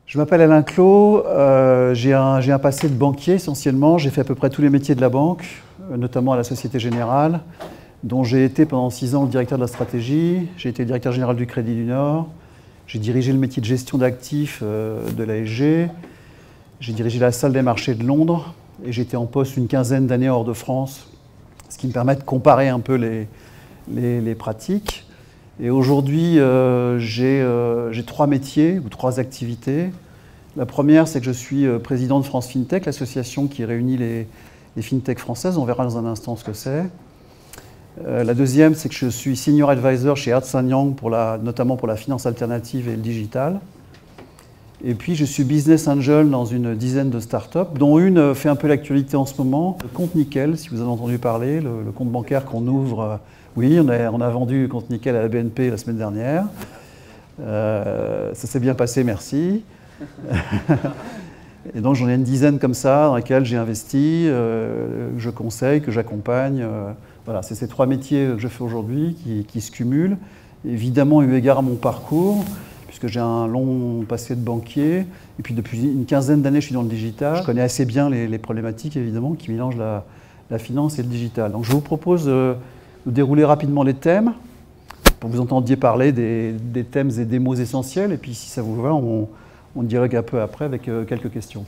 Je m'appelle Alain Clos, j'ai un passé de banquier essentiellement. J'ai fait à peu près tous les métiers de la banque, notamment à la Société Générale, dont j'ai été pendant 6 ans le directeur de la stratégie. J'ai été directeur général du Crédit du Nord. J'ai dirigé le métier de gestion d'actifs de l'ASG. J'ai dirigé la salle des marchés de Londres et j'ai été en poste une quinzaine d'années hors de France, ce qui me permet de comparer un peu les pratiques. Et aujourd'hui, j'ai 3 métiers ou 3 activités. La première, c'est que je suis président de France FinTech, l'association qui réunit les FinTech françaises. On verra dans un instant ce que c'est. La deuxième, c'est que je suis senior advisor chez Ernst & Young, notamment pour la finance alternative et le digital. Et puis, je suis business angel dans une dizaine de startups, dont une fait un peu l'actualité en ce moment, le compte Nickel, si vous en avez entendu parler, le compte bancaire qu'on ouvre. Oui, on a vendu le compte Nickel à la BNP la semaine dernière. Ça s'est bien passé, merci. Et donc, j'en ai une dizaine comme ça, dans lesquelles j'ai investi, que je conseille, que j'accompagne. Voilà, c'est ces 3 métiers que je fais aujourd'hui qui se cumulent. Évidemment, eu égard à mon parcours, puisque j'ai un long passé de banquier. Et puis, depuis une quinzaine d'années, je suis dans le digital. Je connais assez bien les problématiques, évidemment, qui mélangent la finance et le digital. Donc, je vous propose de dérouler rapidement les thèmes, pour que vous entendiez parler des thèmes et des mots essentiels. Et puis, si ça vous va, on dialogue un peu après avec quelques questions.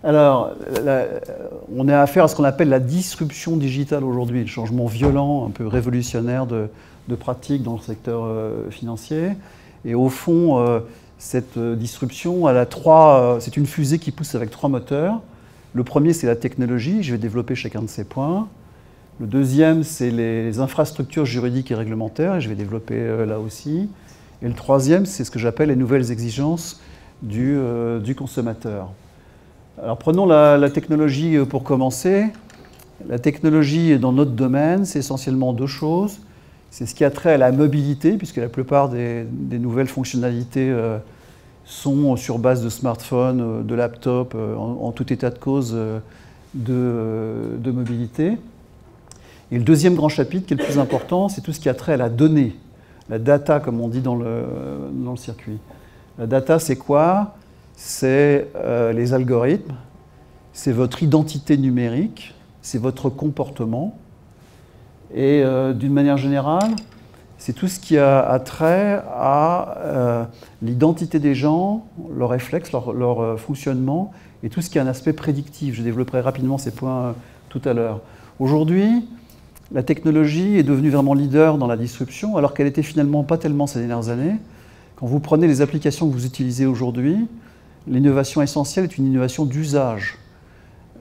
Alors, on a affaire à ce qu'on appelle la disruption digitale aujourd'hui, le changement violent, un peu révolutionnaire de pratiques dans le secteur financier. Et au fond, cette disruption, c'est une fusée qui pousse avec 3 moteurs. Le premier, c'est la technologie. Je vais développer chacun de ces points. Le deuxième, c'est les infrastructures juridiques et réglementaires. Et je vais développer là aussi. Et le troisième, c'est ce que j'appelle les nouvelles exigences du consommateur. Alors prenons la technologie pour commencer. La technologie dans notre domaine, c'est essentiellement 2 choses. C'est ce qui a trait à la mobilité, puisque la plupart des nouvelles fonctionnalités sont sur base de smartphones, de laptops, en tout état de cause de mobilité. Et le deuxième grand chapitre, qui est le plus important, c'est tout ce qui a trait à la donnée, la data, comme on dit dans le circuit. La data, c'est quoi? C'est les algorithmes, c'est votre identité numérique, c'est votre comportement. Et d'une manière générale, c'est tout ce qui a trait à l'identité des gens, leurs réflexes, leur fonctionnement, et tout ce qui a un aspect prédictif. Je développerai rapidement ces points tout à l'heure. Aujourd'hui, la technologie est devenue vraiment leader dans la disruption, alors qu'elle était finalement pas tellement ces dernières années. Quand vous prenez les applications que vous utilisez aujourd'hui, l'innovation essentielle est une innovation d'usage.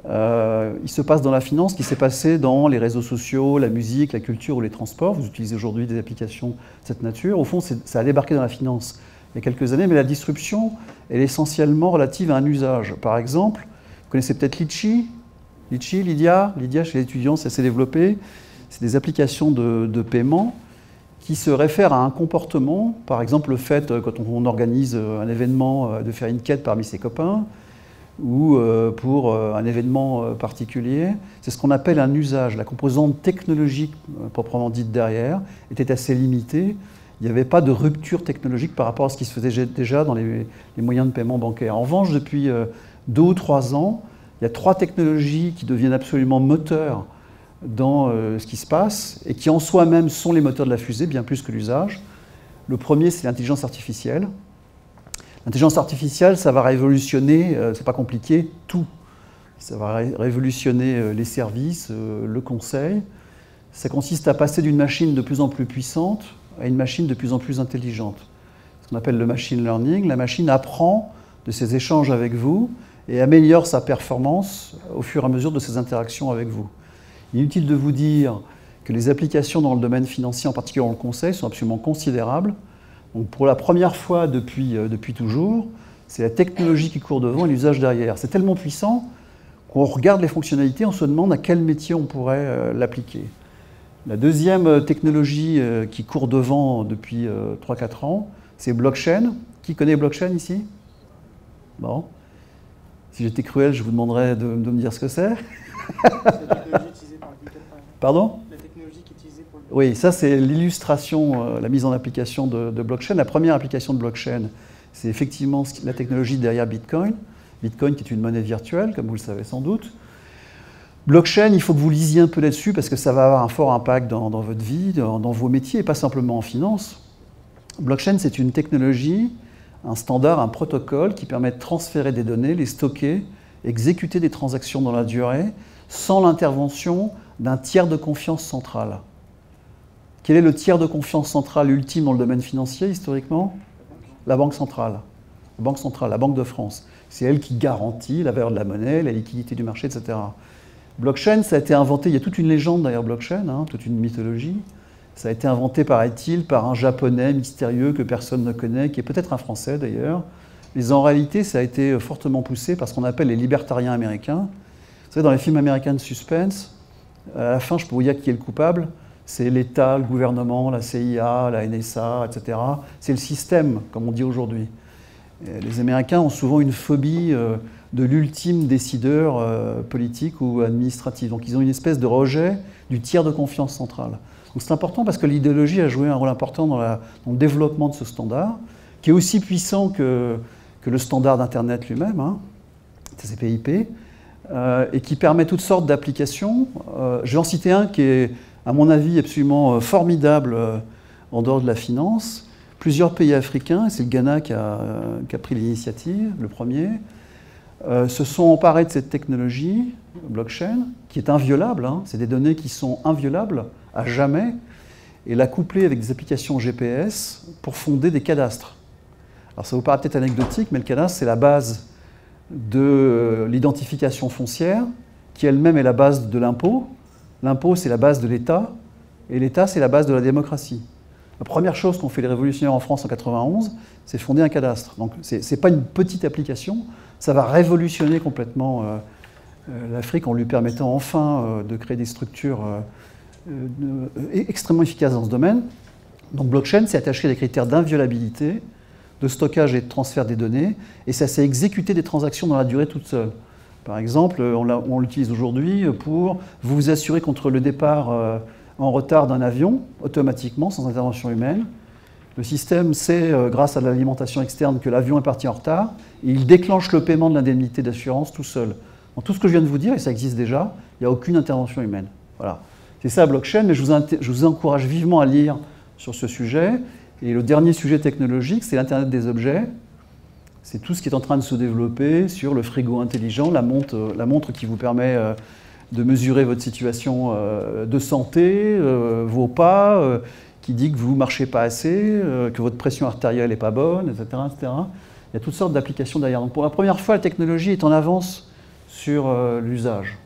Il se passe dans la finance ce qui s'est passé dans les réseaux sociaux, la musique, la culture ou les transports. Vous utilisez aujourd'hui des applications de cette nature. Au fond, ça a débarqué dans la finance il y a quelques années, mais la disruption, elle est essentiellement relative à un usage. Par exemple, vous connaissez peut-être Litchi, Lydia, chez les étudiants, ça s'est développé. C'est des applications de paiement qui se réfèrent à un comportement, par exemple le fait, quand on organise un événement, de faire une quête parmi ses copains, ou pour un événement particulier. C'est ce qu'on appelle un usage. La composante technologique, proprement dite derrière, était assez limitée. Il n'y avait pas de rupture technologique par rapport à ce qui se faisait déjà dans les moyens de paiement bancaire. En revanche, depuis 2 ou 3 ans, il y a 3 technologies qui deviennent absolument moteurs dans ce qui se passe et qui en soi-même sont les moteurs de la fusée, bien plus que l'usage. Le premier, c'est l'intelligence artificielle. L'intelligence artificielle, ça va révolutionner, c'est pas compliqué, tout. Ça va révolutionner les services, le conseil. Ça consiste à passer d'une machine de plus en plus puissante à une machine de plus en plus intelligente. Ce qu'on appelle le machine learning. La machine apprend de ses échanges avec vous et améliore sa performance au fur et à mesure de ses interactions avec vous. Inutile de vous dire que les applications dans le domaine financier, en particulier dans le conseil, sont absolument considérables. Donc pour la première fois depuis toujours, c'est la technologie qui court devant et l'usage derrière. C'est tellement puissant qu'on regarde les fonctionnalités, on se demande à quel métier on pourrait l'appliquer. La deuxième technologie qui court devant depuis 3-4 ans, c'est blockchain. Qui connaît blockchain ici? Bon. Si j'étais cruel, je vous demanderais de me dire ce que c'est. C'est la technologie utilisée par le Bitcoin. Pardon? La technologie qui est utilisée pour le Bitcoin. Oui, ça c'est l'illustration, la mise en application de blockchain. La première application de blockchain, C'est effectivement la technologie derrière Bitcoin. Bitcoin qui est une monnaie virtuelle, comme vous le savez sans doute. Blockchain, il faut que vous lisiez un peu là-dessus parce que ça va avoir un fort impact dans votre vie, dans vos métiers, et pas simplement en finance. Blockchain, c'est une technologie, un standard, un protocole qui permet de transférer des données, les stocker, exécuter des transactions dans la durée, sans l'intervention d'un tiers de confiance central. Quel est le tiers de confiance central ultime dans le domaine financier, historiquement? La Banque centrale. La Banque centrale, la Banque de France. C'est elle qui garantit la valeur de la monnaie, la liquidité du marché, etc. Blockchain, ça a été inventé, il y a toute une légende derrière blockchain, hein, toute une mythologie. Ça a été inventé, paraît-il, par un japonais mystérieux que personne ne connaît, qui est peut-être un français d'ailleurs. Mais en réalité, ça a été fortement poussé par ce qu'on appelle les libertariens américains. Vous savez, dans les films américains de suspense, à la fin, je peux vous dire qui est le coupable. C'est l'État, le gouvernement, la CIA, la NSA, etc. C'est le système, comme on dit aujourd'hui. Les Américains ont souvent une phobie de l'ultime décideur politique ou administratif. Donc ils ont une espèce de rejet du tiers de confiance central. Donc c'est important parce que l'idéologie a joué un rôle important dans le développement de ce standard, qui est aussi puissant que le standard d'Internet lui-même, hein, TCP/IP, et qui permet toutes sortes d'applications. Je vais en citer un qui est, à mon avis, absolument formidable en dehors de la finance. Plusieurs pays africains, et c'est le Ghana qui a pris l'initiative, le premier, se sont emparés de cette technologie, blockchain, qui est inviolable, hein, c'est des données qui sont inviolables à jamais, et l'a couplée avec des applications GPS pour fonder des cadastres. Alors ça vous paraît peut-être anecdotique, mais le cadastre, c'est la base de l'identification foncière, qui elle-même est la base de l'impôt. L'impôt, c'est la base de l'État, et l'État, c'est la base de la démocratie. La première chose qu'ont fait les révolutionnaires en France en 91, c'est fonder un cadastre. Donc ce n'est pas une petite application, ça va révolutionner complètement l'Afrique en lui permettant enfin de créer des structures extrêmement efficaces dans ce domaine. Donc blockchain, c'est attaché à des critères d'inviolabilité, de stockage et de transfert des données, et ça s'est exécuté des transactions dans la durée toute seule. Par exemple, on l'utilise aujourd'hui pour vous assurer contre le départ en retard d'un avion, automatiquement, sans intervention humaine. Le système sait, grâce à l'alimentation externe, que l'avion est parti en retard, et il déclenche le paiement de l'indemnité d'assurance tout seul. Dans tout ce que je viens de vous dire, et ça existe déjà, il n'y a aucune intervention humaine. Voilà. C'est ça, blockchain, mais je vous encourage vivement à lire sur ce sujet. Et le dernier sujet technologique, c'est l'Internet des objets. C'est tout ce qui est en train de se développer sur le frigo intelligent, la montre qui vous permet de mesurer votre situation de santé, vos pas, qui dit que vous ne marchez pas assez, que votre pression artérielle n'est pas bonne, etc., etc. Il y a toutes sortes d'applications derrière. Donc pour la première fois, la technologie est en avance sur l'usage.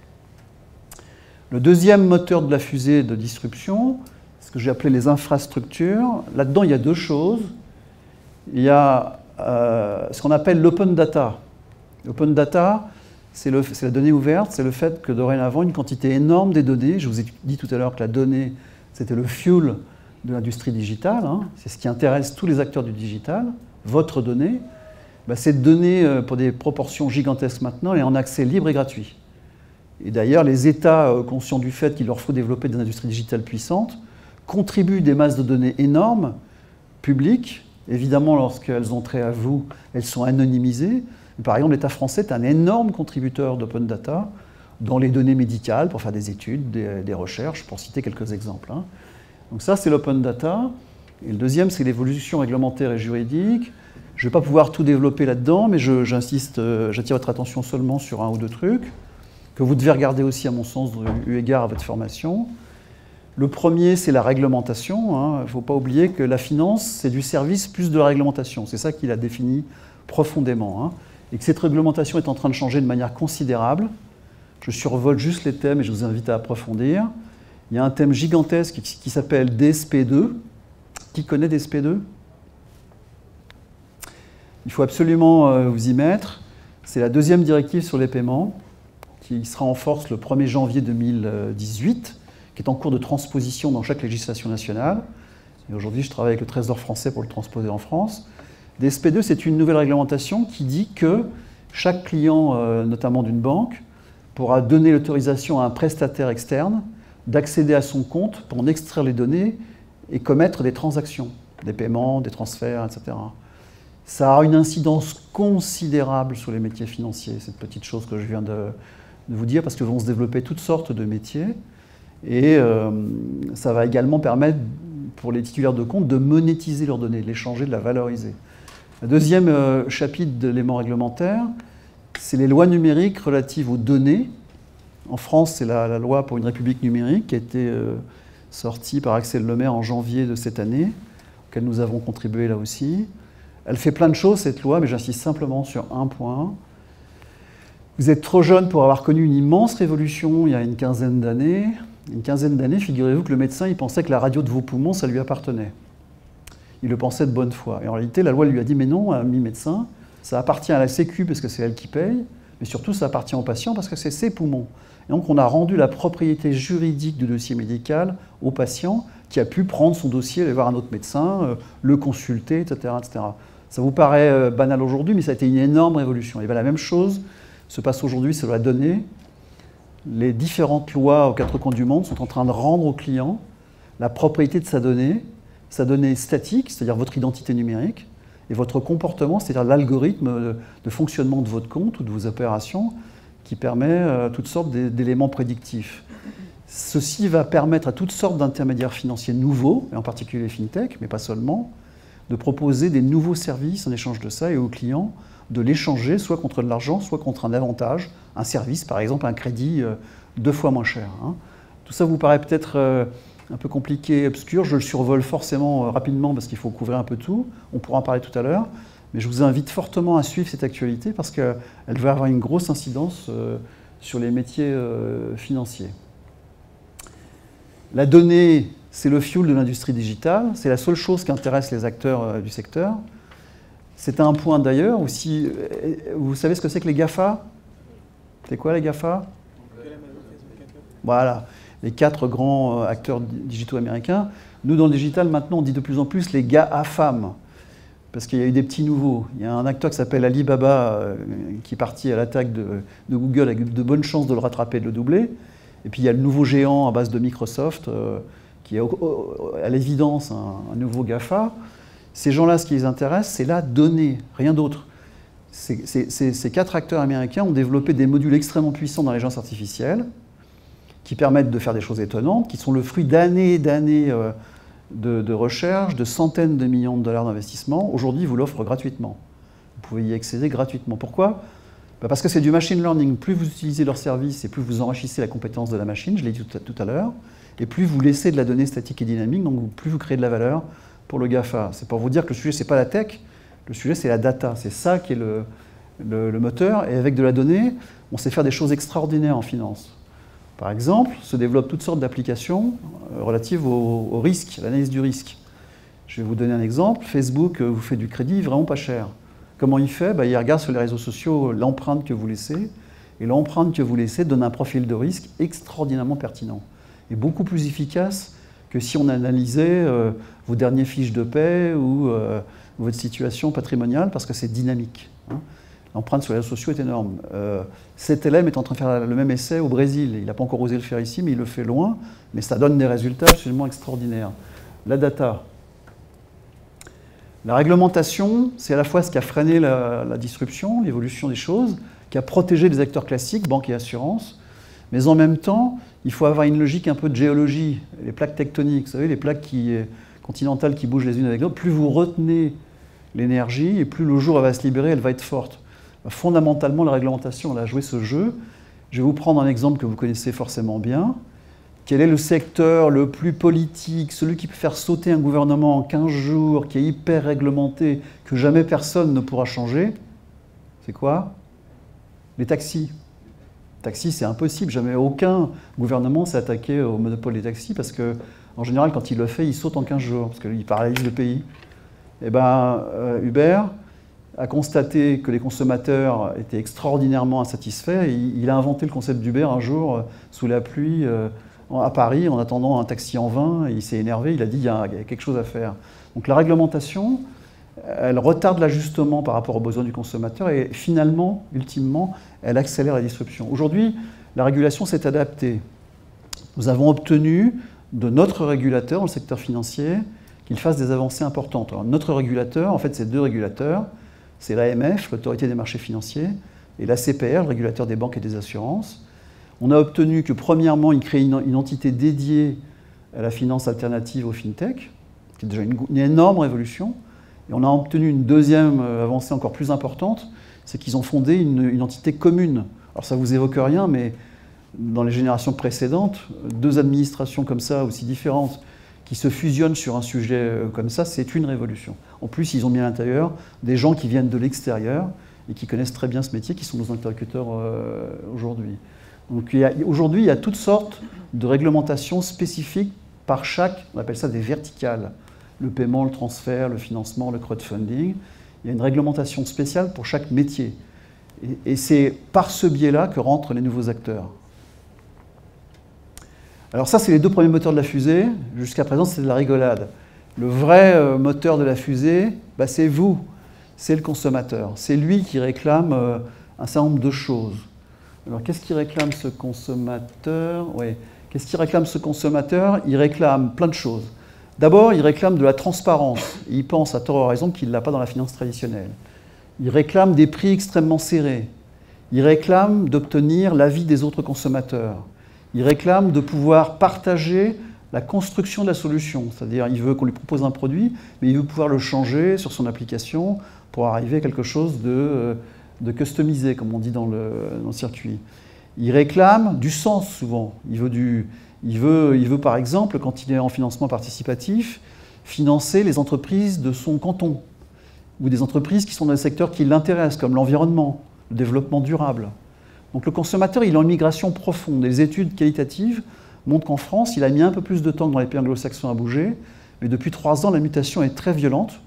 Le deuxième moteur de la fusée de disruption, ce que j'ai appelé les infrastructures. Là-dedans, il y a deux choses. Il y a ce qu'on appelle l'open data. L'open data, c'est la donnée ouverte, c'est le fait que dorénavant, une quantité énorme des données, je vous ai dit tout à l'heure que la donnée, c'était le fuel de l'industrie digitale, hein, c'est ce qui intéresse tous les acteurs du digital, votre donnée, bah, cette donnée, pour des proportions gigantesques maintenant, elle est en accès libre et gratuit. Et d'ailleurs, les États, conscients du fait qu'il leur faut développer des industries digitales puissantes, contribuent des masses de données énormes, publiques. Évidemment, lorsqu'elles ont trait à vous, elles sont anonymisées. Par exemple, l'État français est un énorme contributeur d'open data dans les données médicales pour faire des études, des recherches, pour citer quelques exemples, hein. Donc ça, c'est l'open data. Et le deuxième, c'est l'évolution réglementaire et juridique. Je ne vais pas pouvoir tout développer là-dedans, mais j'insiste, j'attire votre attention seulement sur un ou deux trucs, que vous devez regarder aussi, à mon sens, eu égard à votre formation. Le premier, c'est la réglementation, hein. Il ne faut pas oublier que la finance, c'est du service plus de la réglementation. C'est ça qu'il a défini profondément, hein. Et que cette réglementation est en train de changer de manière considérable. Je survole juste les thèmes et je vous invite à approfondir. Il y a un thème gigantesque qui s'appelle DSP2. Qui connaît DSP2? Il faut absolument vous y mettre. C'est la deuxième directive sur les paiements qui sera en force le 1er janvier 2018, qui est en cours de transposition dans chaque législation nationale. Et aujourd'hui, je travaille avec le Trésor français pour le transposer en France. DSP2, c'est une nouvelle réglementation qui dit que chaque client, notamment d'une banque, pourra donner l'autorisation à un prestataire externe d'accéder à son compte pour en extraire les données et commettre des transactions, des paiements, des transferts, etc. Ça a une incidence considérable sur les métiers financiers, cette petite chose que je viens de vous dire, parce que vont se développer toutes sortes de métiers. Et ça va également permettre pour les titulaires de compte de monétiser leurs données, de les changer, de la valoriser. Le deuxième chapitre de l'élément réglementaire, c'est les lois numériques relatives aux données. En France, c'est la loi pour une république numérique qui a été sortie par Axel Lemaire en janvier de cette année, auquel nous avons contribué là aussi. Elle fait plein de choses, cette loi, mais j'insiste simplement sur un point. Vous êtes trop jeune pour avoir connu une immense révolution il y a une quinzaine d'années. Une quinzaine d'années, figurez-vous que le médecin, il pensait que la radio de vos poumons, ça lui appartenait. Il le pensait de bonne foi. Et en réalité, la loi lui a dit, mais non, ami médecin, ça appartient à la Sécu parce que c'est elle qui paye, mais surtout ça appartient au patient parce que c'est ses poumons. Et donc on a rendu la propriété juridique du dossier médical au patient qui a pu prendre son dossier, aller voir un autre médecin, le consulter, etc., etc. Ça vous paraît banal aujourd'hui, mais ça a été une énorme révolution. Et bien la même chose se passe aujourd'hui sur la donnée. Les différentes lois aux quatre coins du monde sont en train de rendre au client la propriété de sa donnée statique, c'est-à-dire votre identité numérique, et votre comportement, c'est-à-dire l'algorithme de fonctionnement de votre compte ou de vos opérations qui permet toutes sortes d'éléments prédictifs. Ceci va permettre à toutes sortes d'intermédiaires financiers nouveaux, et en particulier les fintech, mais pas seulement, de proposer des nouveaux services en échange de ça et aux clients de l'échanger soit contre de l'argent, soit contre un avantage, un service, par exemple un crédit 2 fois moins cher. Hein. Tout ça vous paraît peut-être un peu compliqué, obscur, je le survole forcément rapidement parce qu'il faut couvrir un peu tout, on pourra en parler tout à l'heure, mais je vous invite fortement à suivre cette actualité parce qu'elle va avoir une grosse incidence sur les métiers financiers. La donnée, c'est le fuel de l'industrie digitale, c'est la seule chose qui intéresse les acteurs du secteur. C'est un point d'ailleurs aussi, vous savez ce que c'est que les GAFA? C'est quoi les GAFA? Voilà, les 4 grands acteurs digitaux américains. Nous, dans le digital, maintenant, on dit de plus en plus les GAFAM, parce qu'il y a eu des petits nouveaux. Il y a un acteur qui s'appelle Alibaba, qui est parti à l'attaque de Google avec de bonnes chances de le rattraper et de le doubler. Et puis il y a le nouveau géant à base de Microsoft, qui est à l'évidence un nouveau GAFA. Ces gens-là, ce qui les intéresse, c'est la donnée, rien d'autre. Ces 4 acteurs américains ont développé des modules extrêmement puissants d'intelligence artificielle qui permettent de faire des choses étonnantes, qui sont le fruit d'années et d'années de recherche, de centaines de millions de dollars d'investissement. Aujourd'hui, ils vous l'offrent gratuitement. Vous pouvez y accéder gratuitement. Pourquoi? Parce que c'est du machine learning. Plus vous utilisez leurs services et plus vous enrichissez la compétence de la machine, je l'ai dit tout à l'heure, et plus vous laissez de la donnée statique et dynamique, donc plus vous créez de la valeur pour le GAFA. C'est pour vous dire que le sujet, ce n'est pas la tech, le sujet, c'est la data. C'est ça qui est le moteur. Et avec de la donnée, on sait faire des choses extraordinaires en finance. Par exemple, se développent toutes sortes d'applications relatives au risque, à l'analyse du risque. Je vais vous donner un exemple. Facebook vous fait du crédit vraiment pas cher. Comment il fait? Il regarde sur les réseaux sociaux l'empreinte que vous laissez. Et l'empreinte que vous laissez donne un profil de risque extraordinairement pertinent. Et beaucoup plus efficace que si on analysait vos dernières fiches de paie ou votre situation patrimoniale, parce que c'est dynamique. Hein. L'empreinte sur les réseaux sociaux est énorme. Cet élève est en train de faire le même essai au Brésil. Il n'a pas encore osé le faire ici, mais il le fait loin. Mais ça donne des résultats absolument extraordinaires. La data. La réglementation, c'est à la fois ce qui a freiné la disruption, l'évolution des choses, qui a protégé les acteurs classiques, banques et assurances, mais en même temps, il faut avoir une logique un peu de géologie, les plaques tectoniques, vous savez, les plaques continentales qui bougent les unes avec l'autre. Plus vous retenez l'énergie, et plus le jour elle va se libérer, elle va être forte. Fondamentalement, la réglementation, elle a joué ce jeu. Je vais vous prendre un exemple que vous connaissez forcément bien. Quel est le secteur le plus politique, celui qui peut faire sauter un gouvernement en 15 jours, qui est hyper réglementé, que jamais personne ne pourra changer? C'est quoi? Les taxis. Taxis, c'est impossible. Jamais aucun gouvernement s'est attaqué au monopole des taxis parce que, en général, quand il le fait, il saute en 15 jours parce qu'il paralyse le pays. Eh bien, Uber a constaté que les consommateurs étaient extraordinairement insatisfaits et il a inventé le concept d'Uber un jour sous la pluie à Paris en attendant un taxi en vain et il s'est énervé, il a dit il y a quelque chose à faire. Donc la réglementation, elle retarde l'ajustement par rapport aux besoins du consommateur et finalement, ultimement, elle accélère la disruption. Aujourd'hui, la régulation s'est adaptée. Nous avons obtenu de notre régulateur dans le secteur financier qu'il fasse des avancées importantes. Alors, notre régulateur, en fait, c'est 2 régulateurs. c'est l'AMF, l'autorité des marchés financiers, et l'ACPR, le régulateur des banques et des assurances. On a obtenu que, premièrement, ils créent une entité dédiée à la finance alternative au fintech, qui est déjà une énorme révolution. Et on a obtenu une deuxième avancée encore plus importante, c'est qu'ils ont fondé une entité commune. Alors ça ne vous évoque rien, mais dans les générations précédentes, deux administrations comme ça, aussi différentes, qui se fusionnent sur un sujet comme ça, c'est une révolution. En plus, ils ont mis à l'intérieur des gens qui viennent de l'extérieur et qui connaissent très bien ce métier, qui sont nos interlocuteurs aujourd'hui. Donc aujourd'hui, il y a toutes sortes de réglementations spécifiques par chaque, on appelle ça des verticales. Le paiement, le transfert, le financement, le crowdfunding. Il y a une réglementation spéciale pour chaque métier. Et c'est par ce biais-là que rentrent les nouveaux acteurs. Alors ça, c'est les deux premiers moteurs de la fusée. Jusqu'à présent, c'est de la rigolade. Le vrai moteur de la fusée, bah, c'est vous, c'est le consommateur. C'est lui qui réclame un certain nombre de choses. Alors, qu'est-ce qu'il réclame ce consommateur? Oui. Qu'est-ce qu'il réclame ce consommateur? Il réclame plein de choses. D'abord, il réclame de la transparence. Il pense, à tort ou à raison, qu'il ne l'a pas dans la finance traditionnelle. Il réclame des prix extrêmement serrés. Il réclame d'obtenir l'avis des autres consommateurs. Il réclame de pouvoir partager la construction de la solution. C'est-à-dire, il veut qu'on lui propose un produit, mais il veut pouvoir le changer sur son application pour arriver à quelque chose de customisé, comme on dit dans le circuit. Il réclame du sens, souvent. Il veut, par exemple, quand il est en financement participatif, financer les entreprises de son canton, ou des entreprises qui sont dans des secteurs qui l'intéressent, comme l'environnement, le développement durable. Donc le consommateur, il est en migration profonde. Les études qualitatives montrent qu'en France, il a mis un peu plus de temps que dans les pays anglo-saxons à bouger, mais depuis 3 ans, la mutation est très violente.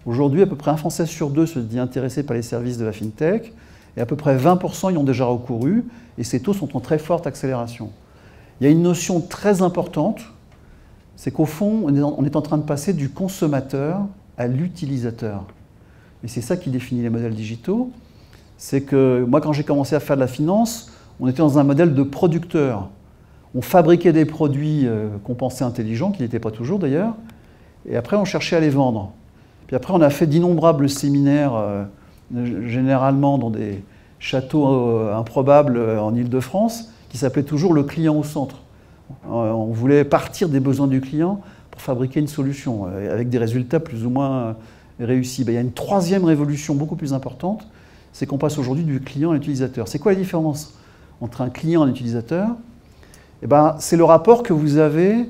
Aujourd'hui, à peu près un Français sur 2 se dit intéressé par les services de la FinTech, et à peu près 20% y ont déjà recouru, et ces taux sont en très forte accélération. Il y a une notion très importante, c'est qu'au fond, on est en train de passer du consommateur à l'utilisateur. Et c'est ça qui définit les modèles digitaux. C'est que moi, quand j'ai commencé à faire de la finance, on était dans un modèle de producteur. On fabriquait des produits qu'on pensait intelligents, qui n'étaient pas toujours d'ailleurs, et après on cherchait à les vendre. Puis après on a fait d'innombrables séminaires, généralement dans des châteaux improbables en Île-de-France, qui s'appelaient toujours le client au centre. On voulait partir des besoins du client pour fabriquer une solution, avec des résultats plus ou moins réussis. Il y a une troisième révolution beaucoup plus importante, c'est qu'on passe aujourd'hui du client à l'utilisateur. C'est quoi la différence entre un client et un utilisateur? C'est le rapport que vous avez,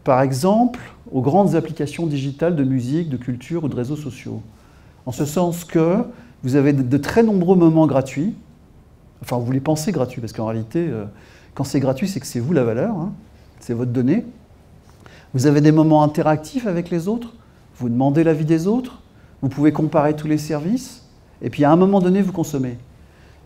par exemple, aux grandes applications digitales de musique, de culture ou de réseaux sociaux. En ce sens que vous avez de très nombreux moments gratuits. Enfin, vous les pensez gratuits, parce qu'en réalité, quand c'est gratuit, c'est que c'est vous la valeur, hein, c'est votre donnée. Vous avez des moments interactifs avec les autres, vous demandez l'avis des autres, vous pouvez comparer tous les services, et puis à un moment donné, vous consommez.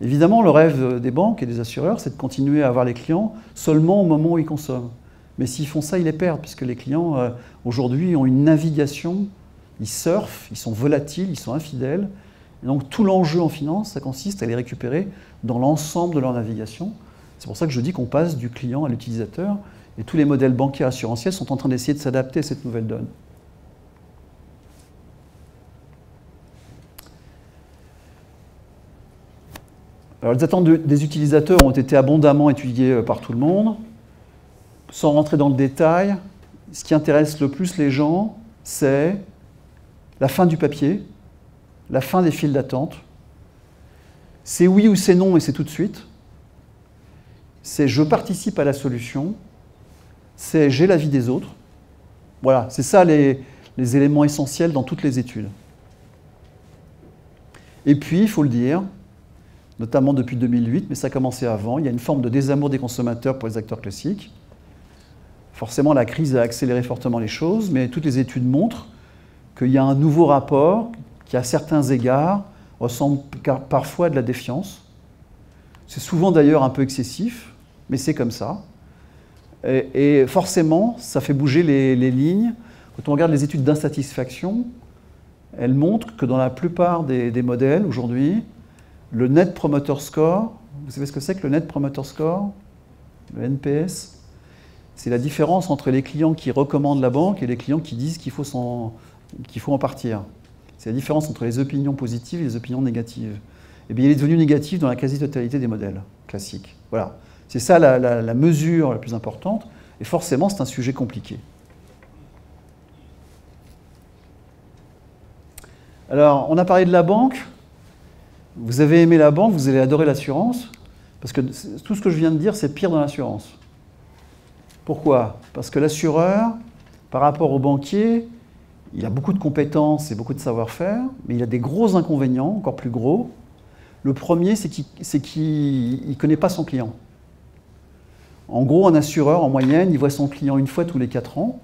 Évidemment, le rêve des banques et des assureurs, c'est de continuer à avoir les clients seulement au moment où ils consomment. Mais s'ils font ça, ils les perdent, puisque les clients, aujourd'hui, ont une navigation, ils surfent, ils sont volatiles, ils sont infidèles. Et donc tout l'enjeu en finance, ça consiste à les récupérer dans l'ensemble de leur navigation. C'est pour ça que je dis qu'on passe du client à l'utilisateur, et tous les modèles bancaires assurantiels sont en train d'essayer de s'adapter à cette nouvelle donne. Alors, les attentes des utilisateurs ont été abondamment étudiées par tout le monde. Sans rentrer dans le détail, ce qui intéresse le plus les gens, c'est la fin du papier, la fin des files d'attente. C'est oui ou c'est non, et c'est tout de suite. C'est je participe à la solution. C'est j'ai l'avis des autres. Voilà, c'est ça les éléments essentiels dans toutes les études. Et puis, il faut le dire, notamment depuis 2008, mais ça a commencé avant, il y a une forme de désamour des consommateurs pour les acteurs classiques. Forcément, la crise a accéléré fortement les choses, mais toutes les études montrent qu'il y a un nouveau rapport qui, à certains égards, ressemble parfois à de la défiance. C'est souvent d'ailleurs un peu excessif, mais c'est comme ça. Et forcément, ça fait bouger les lignes. Quand on regarde les études d'insatisfaction, elles montrent que dans la plupart des modèles aujourd'hui, le Net Promoter Score, vous savez ce que c'est que le Net Promoter Score? Le NPS? C'est la différence entre les clients qui recommandent la banque et les clients qui disent qu'il faut en partir. C'est la différence entre les opinions positives et les opinions négatives. Et bien, il est devenu négatif dans la quasi-totalité des modèles classiques. Voilà. C'est ça la mesure la plus importante. Et forcément, c'est un sujet compliqué. Alors, on a parlé de la banque. Vous avez aimé la banque, vous allez adorer l'assurance. Parce que tout ce que je viens de dire, c'est pire dans l'assurance. Pourquoi? Parce que l'assureur, par rapport au banquier, il a beaucoup de compétences et beaucoup de savoir-faire, mais il a des gros inconvénients, encore plus gros. Le premier, c'est qu'il ne connaît pas son client. En gros, un assureur, en moyenne, il voit son client une fois tous les 4 ans.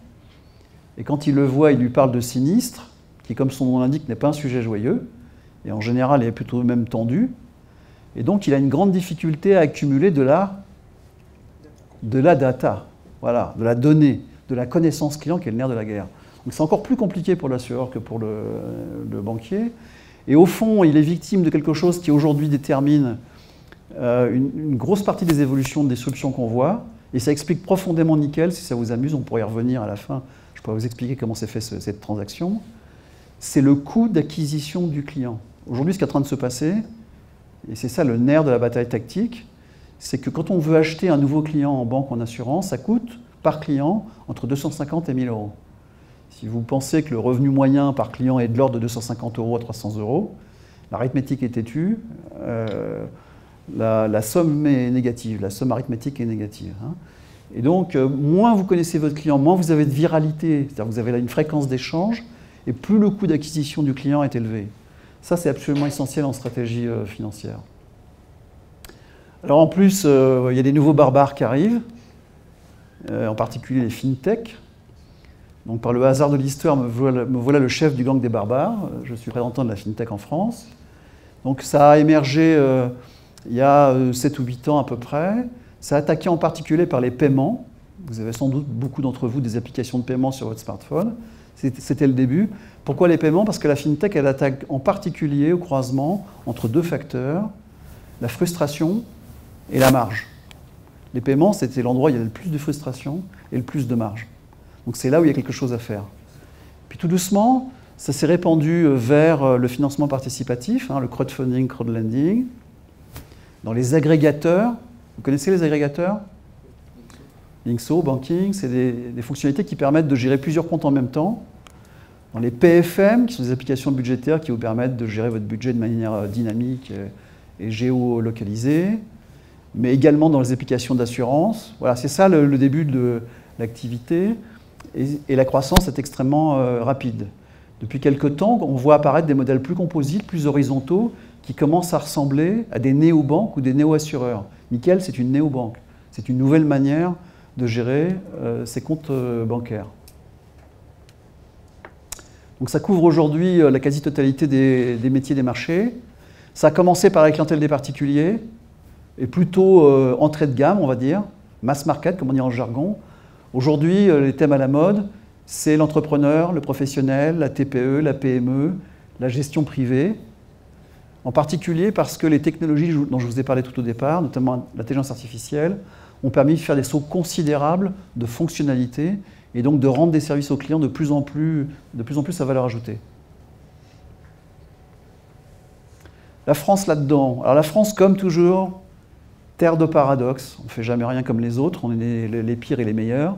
Et quand il le voit, il lui parle de sinistre, qui, comme son nom l'indique, n'est pas un sujet joyeux. Et en général, il est plutôt même tendu. Et donc, il a une grande difficulté à accumuler de la data, voilà, de la donnée, de la connaissance client, qui est le nerf de la guerre. Donc, c'est encore plus compliqué pour l'assureur que pour le banquier. Et au fond, il est victime de quelque chose qui, aujourd'hui, détermine une grosse partie des évolutions des solutions qu'on voit. Et ça explique profondément Nickel. Si ça vous amuse, on pourrait y revenir à la fin. Je pourrais vous expliquer comment s'est fait cette transaction. C'est le coût d'acquisition du client. Aujourd'hui, ce qui est en train de se passer, et c'est ça le nerf de la bataille tactique, c'est que quand on veut acheter un nouveau client en banque ou en assurance, ça coûte par client entre 250 et 1000 euros. Si vous pensez que le revenu moyen par client est de l'ordre de 250 euros à 300 euros, l'arithmétique est têtue, la somme est négative, la somme arithmétique est négative. Hein. Et donc, moins vous connaissez votre client, moins vous avez de viralité, c'est-à-dire que vous avez là une fréquence d'échange, et plus le coût d'acquisition du client est élevé. Ça, c'est absolument essentiel en stratégie financière. Alors en plus, il y a des nouveaux barbares qui arrivent, en particulier les fintech. Donc par le hasard de l'histoire, me voilà le chef du gang des barbares. Je suis représentant de la fintech en France. Donc ça a émergé il y a 7 ou 8 ans à peu près. Ça a attaqué en particulier par les paiements. Vous avez sans doute beaucoup d'entre vous des applications de paiement sur votre smartphone. C'était le début. Pourquoi les paiements? Parce que la fintech, elle attaque en particulier au croisement entre 2 facteurs, la frustration et la marge. Les paiements, c'était l'endroit où il y a le plus de frustration et le plus de marge. Donc c'est là où il y a quelque chose à faire. Puis tout doucement, ça s'est répandu vers le financement participatif, hein, le crowdfunding, crowdlending, dans les agrégateurs. Vous connaissez les agrégateurs? Linkso, banking, c'est des fonctionnalités qui permettent de gérer plusieurs comptes en même temps. Dans les PFM, qui sont des applications budgétaires qui vous permettent de gérer votre budget de manière dynamique et géolocalisée, mais également dans les applications d'assurance. Voilà, c'est ça le début de l'activité. Et la croissance est extrêmement rapide. Depuis quelque temps, on voit apparaître des modèles plus composites, plus horizontaux, qui commencent à ressembler à des néobanques ou des néo-assureurs. Nickel, c'est une néobanque. C'est une nouvelle manière de gérer ses comptes bancaires. Donc ça couvre aujourd'hui la quasi-totalité des métiers des marchés. Ça a commencé par la clientèle des particuliers, et plutôt entrée de gamme, on va dire, mass market, comme on dit en jargon. Aujourd'hui, les thèmes à la mode, c'est l'entrepreneur, le professionnel, la TPE, la PME, la gestion privée. En particulier parce que les technologies dont je vous ai parlé tout au départ, notamment l'intelligence artificielle, ont permis de faire des sauts considérables de fonctionnalité et donc de rendre des services aux clients de plus en plus à valeur ajoutée. La France là-dedans. Alors la France, comme toujours, terre de paradoxes. On ne fait jamais rien comme les autres, on est les pires et les meilleurs.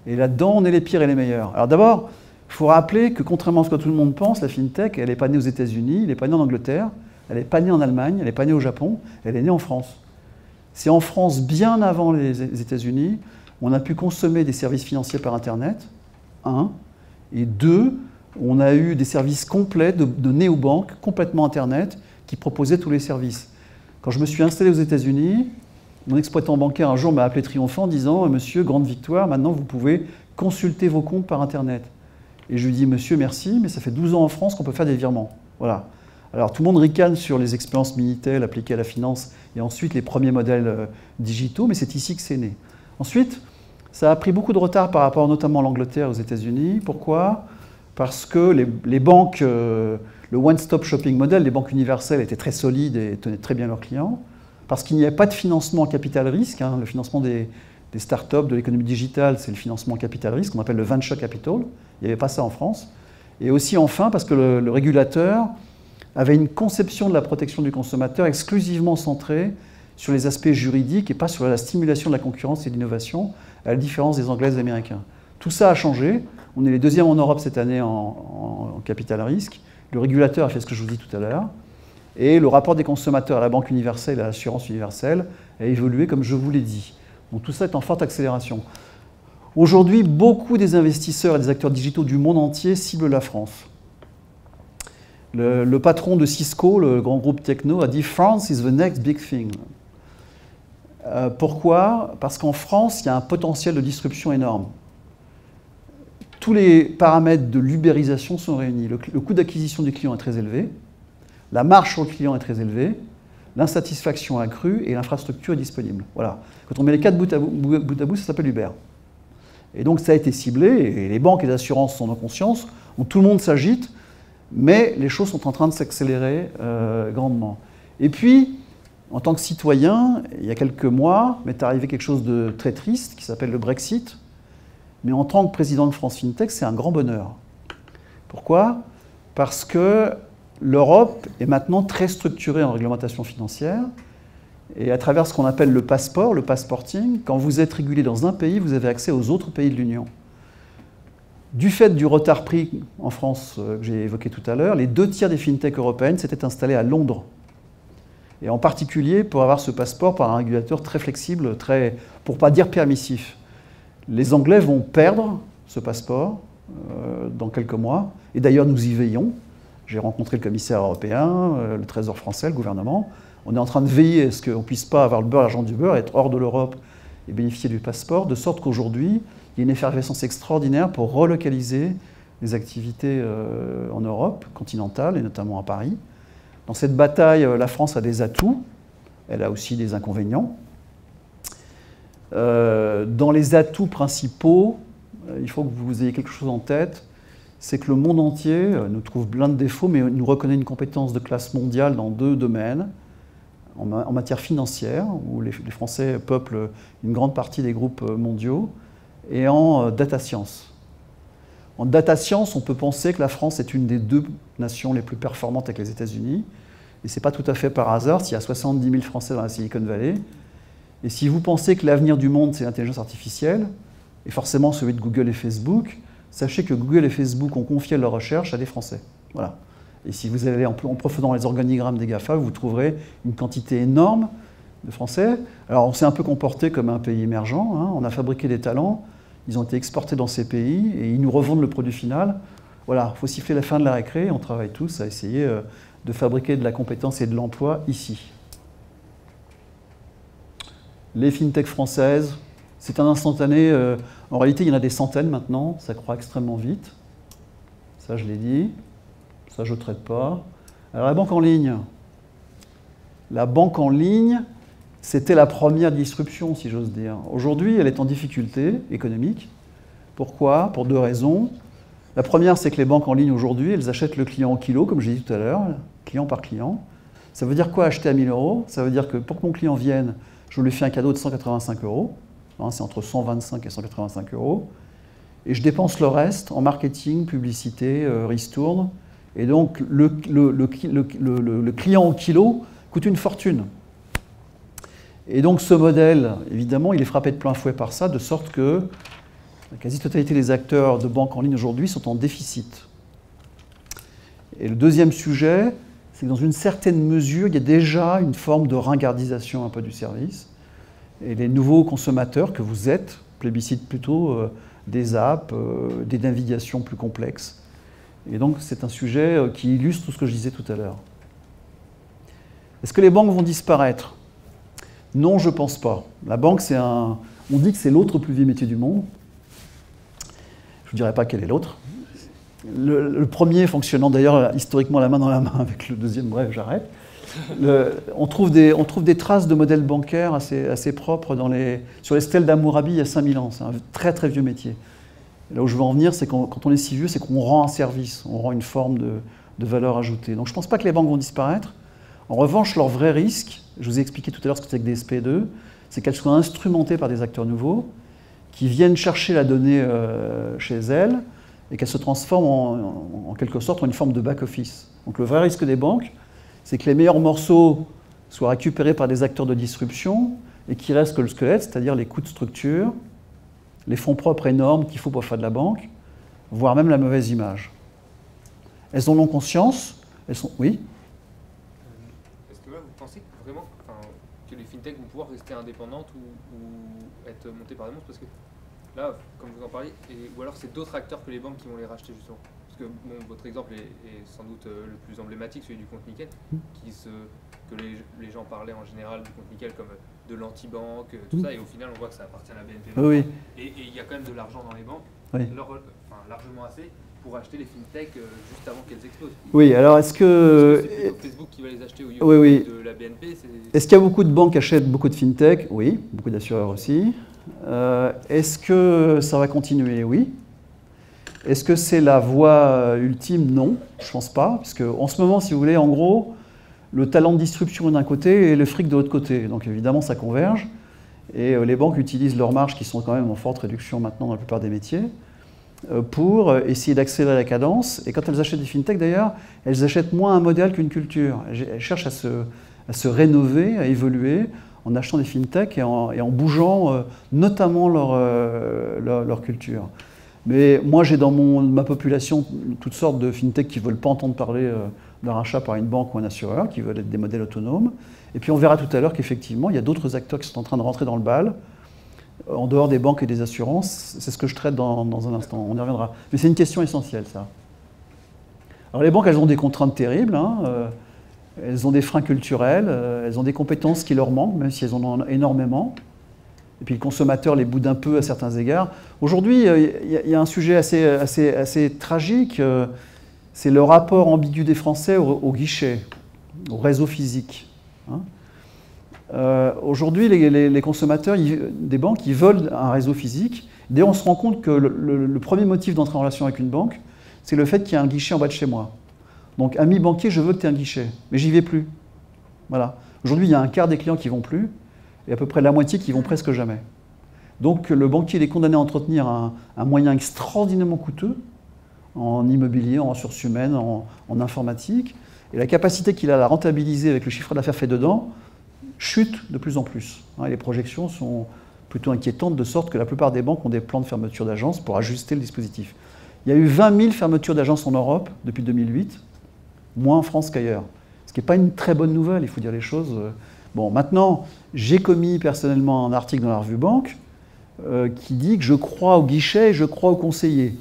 Et là-dedans, on est les pires et les meilleurs. Alors d'abord, il faut rappeler que contrairement à ce que tout le monde pense, la FinTech, elle n'est pas née aux États-Unis, elle n'est pas née en Angleterre, elle n'est pas née en Allemagne, elle n'est pas née au Japon, elle est née en France. C'est en France, bien avant les États-Unis, on a pu consommer des services financiers par Internet, 1, et 2, on a eu des services complets de néobanques, complètement Internet, qui proposaient tous les services. Quand je me suis installé aux États-Unis, mon exploitant bancaire un jour m'a appelé triomphant en disant « Monsieur, grande victoire, maintenant vous pouvez consulter vos comptes par Internet ». Et je lui dis « Monsieur, merci, mais ça fait 12 ans en France qu'on peut faire des virements. » Voilà. Alors tout le monde ricane sur les expériences Minitel appliquées à la finance et ensuite les premiers modèles digitaux, mais c'est ici que c'est né. Ensuite, ça a pris beaucoup de retard par rapport notamment à l'Angleterre et aux États-Unis. Pourquoi? Parce que les banques, le one-stop shopping model, les banques universelles étaient très solides et tenaient très bien leurs clients. Parce qu'il n'y avait pas de financement en capital risque. Hein. Le financement des startups, de l'économie digitale, c'est le financement en capital risque, qu'on appelle le venture capital. Il n'y avait pas ça en France. Et aussi enfin parce que le régulateur avait une conception de la protection du consommateur exclusivement centrée sur les aspects juridiques et pas sur la stimulation de la concurrence et de l'innovation, à la différence des Anglais et des Américains. Tout ça a changé. On est les deuxièmes en Europe cette année en capital risque. Le régulateur a fait ce que je vous dis tout à l'heure. Et le rapport des consommateurs à la Banque universelle et à l'assurance universelle a évolué comme je vous l'ai dit. Donc tout ça est en forte accélération. Aujourd'hui, beaucoup des investisseurs et des acteurs digitaux du monde entier ciblent la France. Le patron de Cisco, le grand groupe techno, a dit « France is the next big thing ». Pourquoi? Parce qu'en France, il y a un potentiel de disruption énorme. Tous les paramètres de l'ubérisation sont réunis. Le coût d'acquisition du client est très élevé, la marge sur le client est très élevée, l'insatisfaction accrue et l'infrastructure est disponible. Voilà. Quand on met les quatre bout à bout, ça s'appelle Uber. Et donc ça a été ciblé, et les banques et les assurances sont en conscience, donc tout le monde s'agite, mais les choses sont en train de s'accélérer grandement. Et puis, en tant que citoyen, il y a quelques mois, m'est arrivé quelque chose de très triste qui s'appelle le Brexit. Mais en tant que président de France FinTech, c'est un grand bonheur. Pourquoi? Parce que l'Europe est maintenant très structurée en réglementation financière. Et à travers ce qu'on appelle le passeport, le passporting, quand vous êtes régulé dans un pays, vous avez accès aux autres pays de l'Union. Du fait du retard pris en France que j'ai évoqué tout à l'heure, les 2/3 des FinTech européennes s'étaient installées à Londres. Et en particulier pour avoir ce passeport par un régulateur très flexible, pour ne pas dire permissif. Les Anglais vont perdre ce passeport dans quelques mois. Et d'ailleurs, nous y veillons. J'ai rencontré le commissaire européen, le Trésor français, le gouvernement. On est en train de veiller à ce qu'on ne puisse pas avoir le beurre, l'argent du beurre, être hors de l'Europe et bénéficier du passeport, de sorte qu'aujourd'hui, il y a une effervescence extraordinaire pour relocaliser les activités en Europe continentale, et notamment à Paris. Dans cette bataille, la France a des atouts, elle a aussi des inconvénients. Dans les atouts principaux, il faut que vous ayez quelque chose en tête, c'est que le monde entier nous trouve plein de défauts, mais nous reconnaît une compétence de classe mondiale dans 2 domaines. En matière financière, où les Français peuplent une grande partie des groupes mondiaux, et en data science. En data science, on peut penser que la France est une des 2 nations les plus performantes avec les États-Unis. Et ce n'est pas tout à fait par hasard s'il y a 70 000 Français dans la Silicon Valley. Et si vous pensez que l'avenir du monde, c'est l'intelligence artificielle, et forcément celui de Google et Facebook, sachez que Google et Facebook ont confié leur recherche à des Français. Voilà. Et si vous allez en profondeur dans les organigrammes des GAFA, vous trouverez une quantité énorme de Français. Alors on s'est un peu comporté comme un pays émergent, hein. On a fabriqué des talents, ils ont été exportés dans ces pays et ils nous revendent le produit final. Voilà, il faut siffler la fin de la récré, on travaille tous à essayer de fabriquer de la compétence et de l'emploi ici. Les fintech françaises, c'est un instantané. En réalité, il y en a des centaines maintenant, ça croît extrêmement vite. Ça, je l'ai dit. Ça, je ne traite pas. Alors, la banque en ligne. La banque en ligne, c'était la première disruption, si j'ose dire. Aujourd'hui, elle est en difficulté économique. Pourquoi? Pour 2 raisons. La première, c'est que les banques en ligne, aujourd'hui, elles achètent le client au kilo, comme j'ai dit tout à l'heure, client par client. Ça veut dire quoi acheter à 1 000 €? Ça veut dire que pour que mon client vienne, je lui fais un cadeau de 185 €. Hein, c'est entre 125 et 185 €. Et je dépense le reste en marketing, publicité, ristourne. Et donc, le client au kilo coûte une fortune. Et donc, ce modèle, évidemment, il est frappé de plein fouet par ça, de sorte que la quasi-totalité des acteurs de banques en ligne aujourd'hui sont en déficit. Et le deuxième sujet, c'est que dans une certaine mesure, il y a déjà une forme de ringardisation un peu du service. Et les nouveaux consommateurs que vous êtes plébiscitent plutôt des apps, des navigations plus complexes. Et donc, c'est un sujet qui illustre tout ce que je disais tout à l'heure. Est-ce que les banques vont disparaître? Non, je ne pense pas. La banque, on dit que c'est l'autre plus vieux métier du monde. Je ne vous dirai pas quel est l'autre. Le premier fonctionnant d'ailleurs historiquement la main dans la main avec le deuxième, bref, j'arrête. On trouve des traces de modèles bancaires assez propres sur les stèles d'Hammurabi il y a 5000 ans. C'est un très très vieux métier. Là où je veux en venir, c'est quand on est si vieux, c'est qu'on rend un service, on rend une forme de valeur ajoutée. Donc je ne pense pas que les banques vont disparaître. En revanche, leur vrai risque, je vous ai expliqué tout à l'heure ce que c'est que des SP2, c'est qu'elles soient instrumentées par des acteurs nouveaux qui viennent chercher la donnée chez elles et qu'elles se transforment en quelque sorte en une forme de back-office. Donc le vrai risque des banques, c'est que les meilleurs morceaux soient récupérés par des acteurs de disruption et qu'il reste que le squelette, c'est-à-dire les coûts de structure, les fonds propres énormes qu'il faut pour faire de la banque, voire même la mauvaise image. Elles en ont conscience, elles sont... Oui. Est-ce que là, vous pensez que vraiment que les fintechs vont pouvoir rester indépendantes ou être montées par des monstres? Parce que là, comme vous en parlez, ou alors c'est d'autres acteurs que les banques qui vont les racheter justement. Parce que bon, votre exemple est sans doute le plus emblématique, celui du compte nickel, que les gens parlaient en général du compte nickel comme de l'anti-banque, tout ça, et au final on voit que ça appartient à la BNP. Oui. Et il y a quand même de l'argent dans les banques, oui. Largement assez, pour acheter les fintechs juste avant qu'elles explosent. Oui, alors est-ce que... c'est plutôt Facebook qui va les acheter au lieu de la BNP? Est-ce qu'il y a beaucoup de banques qui achètent beaucoup de fintech? Oui, beaucoup d'assureurs aussi. Est-ce que ça va continuer? Oui. Est-ce que c'est la voie ultime? Non, je ne pense pas. Parce qu'en ce moment, si vous voulez, en gros, le talent de distribution est d'un côté et le fric de l'autre côté. Donc évidemment, ça converge. Et les banques utilisent leurs marges, qui sont quand même en forte réduction maintenant dans la plupart des métiers, pour essayer d'accélérer la cadence. Et quand elles achètent des fintechs, d'ailleurs, elles achètent moins un modèle qu'une culture. Elles cherchent à se rénover, à évoluer, en achetant des fintechs et en bougeant notamment leur culture. Mais moi, j'ai dans ma population toutes sortes de fintechs qui ne veulent pas entendre parler d'un rachat par une banque ou un assureur, qui veulent être des modèles autonomes. Et puis on verra tout à l'heure qu'effectivement, il y a d'autres acteurs qui sont en train de rentrer dans le bal, en dehors des banques et des assurances. C'est ce que je traite dans un instant, on y reviendra. Mais c'est une question essentielle, ça. Alors les banques, elles ont des contraintes terribles, hein. Elles ont des freins culturels, elles ont des compétences qui leur manquent, même si elles en ont énormément. Et puis le consommateur les boude un peu à certains égards. Aujourd'hui, il y a un sujet assez tragique, c'est le rapport ambigu des Français au guichet, au réseau physique. Hein. Aujourd'hui, les consommateurs des banques, ils veulent un réseau physique. D'ailleurs, on se rend compte que le premier motif d'entrer en relation avec une banque, c'est le fait qu'il y a un guichet en bas de chez moi. Donc, ami banquier, je veux que tu aies un guichet, mais j'y vais plus. Voilà. Aujourd'hui, il y a un quart des clients qui ne vont plus, et à peu près la moitié qui vont presque jamais. Donc le banquier est condamné à entretenir un moyen extraordinairement coûteux en immobilier, en ressources humaines, en informatique, et la capacité qu'il a à la rentabiliser avec le chiffre d'affaires fait dedans chute de plus en plus. Et les projections sont plutôt inquiétantes, de sorte que la plupart des banques ont des plans de fermeture d'agences pour ajuster le dispositif. Il y a eu 20 000 fermetures d'agences en Europe depuis 2008, moins en France qu'ailleurs. Ce qui n'est pas une très bonne nouvelle, il faut dire les choses. Bon, maintenant, j'ai commis personnellement un article dans la revue Banque qui dit que je crois au guichet et je crois au conseiller.